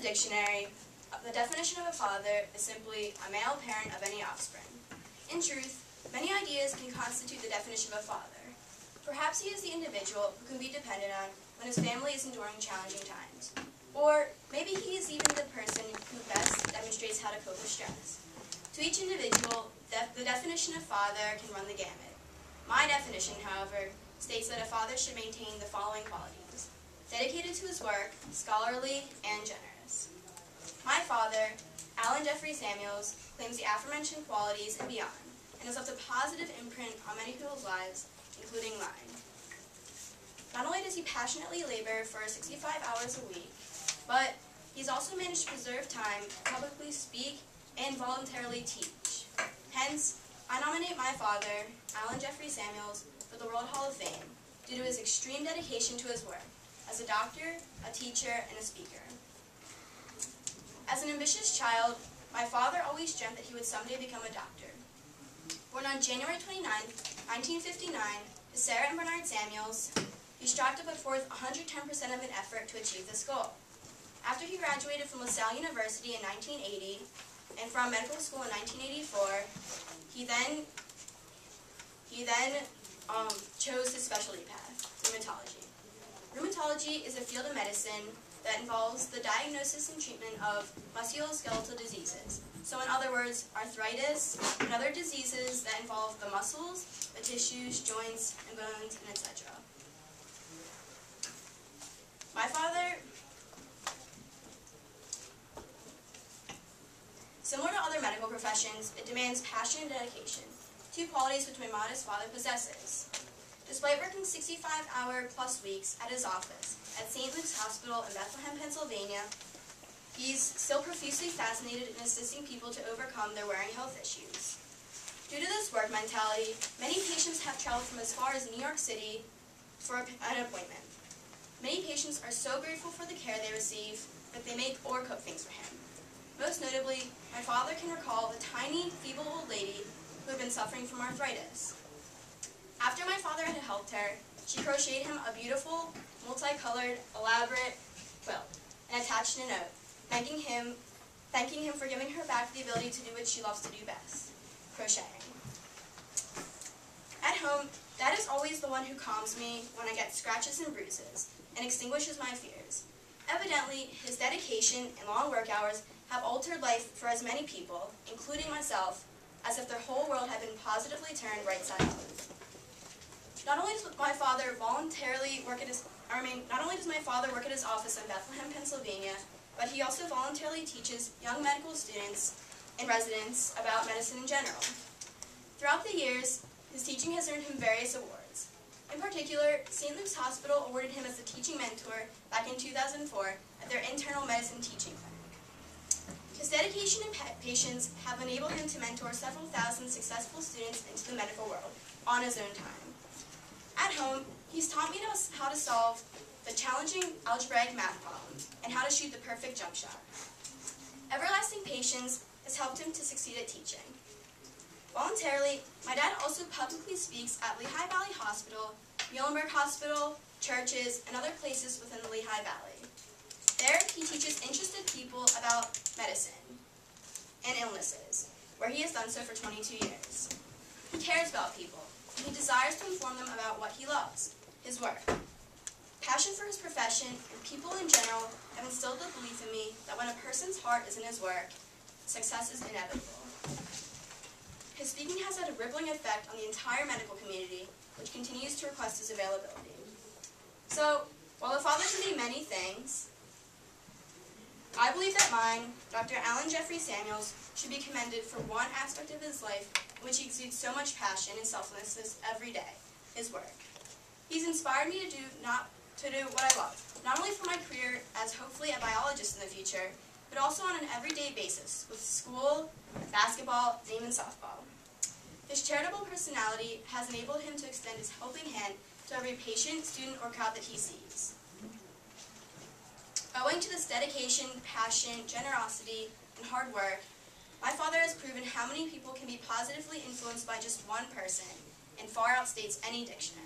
dictionary, the definition of a father is simply a male parent of any offspring. In truth, many ideas can constitute the definition of a father. Perhaps he is the individual who can be depended on when his family is enduring challenging times. Or maybe he is even the person who best demonstrates how to cope with stress. To each individual, the definition of father can run the gamut. My definition, however, states that a father should maintain the following qualities: dedicated to his work, scholarly, and generous. My father, Alan Jeffrey Samuels, claims the aforementioned qualities and beyond, and has left a positive imprint on many people's lives, including mine. Not only does he passionately labor for 65 hours a week, but he's also managed to preserve time to publicly speak and voluntarily teach. Hence, I nominate my father, Alan Jeffrey Samuels, for the World Hall of Fame due to his extreme dedication to his work as a doctor, a teacher, and a speaker. As an ambitious child, my father always dreamt that he would someday become a doctor. Born on January 29, 1959, to Sarah and Bernard Samuels, he strived to put forth 110% of an effort to achieve this goal. After he graduated from LaSalle University in 1980 and from medical school in 1984, he then chose his specialty path, rheumatology. Rheumatology is a field of medicine that involves the diagnosis and treatment of musculoskeletal diseases. So in other words, arthritis and other diseases that involve the muscles, the tissues, joints, and bones, and etc. My father, similar to other medical professions, it demands passion and dedication, two qualities which my modest father possesses. Despite working 65-hour-plus weeks at his office at St. Luke's Hospital in Bethlehem, Pennsylvania, he's still profusely fascinated in assisting people to overcome their wearing health issues. Due to this work mentality, many patients have traveled from as far as New York City for an appointment. Many patients are so grateful for the care they receive that they make or cook things for him. Most notably, my father can recall the tiny, feeble old lady who had been suffering from arthritis. After my father had helped her, she crocheted him a beautiful, multicolored, elaborate quilt and attached a note, thanking him for giving her back the ability to do what she loves to do best, crocheting. At home, Dad is always the one who calms me when I get scratches and bruises and extinguishes my fears. Evidently, his dedication and long work hours have altered life for as many people, including myself, as if their whole world had been positively turned right side up. Not only does my father work at his office in Bethlehem, Pennsylvania, but he also voluntarily teaches young medical students and residents about medicine in general. Throughout the years, his teaching has earned him various awards. In particular, St. Luke's Hospital awarded him as the teaching mentor back in 2004 at their internal medicine teaching clinic. His dedication and patience have enabled him to mentor several thousand successful students into the medical world on his own time. At home, he's taught me how to solve the challenging algebraic math problems and how to shoot the perfect jump shot. Everlasting patience has helped him to succeed at teaching. Voluntarily, my dad also publicly speaks at Lehigh Valley Hospital, Muhlenberg Hospital, churches, and other places within the Lehigh Valley. There, he teaches interested people about medicine and illnesses, where he has done so for 22 years. He cares about people, and he desires to inform them about what he loves, his work. Passion for his profession and people in general have instilled the belief in me that when a person's heart is in his work, success is inevitable. His speaking has had a rippling effect on the entire medical community, which continues to request his availability. So, while a father can be many things, I believe that mine, Dr. Alan Jeffrey Samuels, should be commended for one aspect of his life in which he exudes so much passion and selflessness every day, his work. He's inspired me to do what I love, not only for my career as hopefully a biologist in the future, but also on an everyday basis with school, basketball, and even softball. His charitable personality has enabled him to extend his helping hand to every patient, student, or crowd that he sees. Owing to this dedication, passion, generosity, and hard work, my father has proven how many people can be positively influenced by just one person and far outstates any dictionary.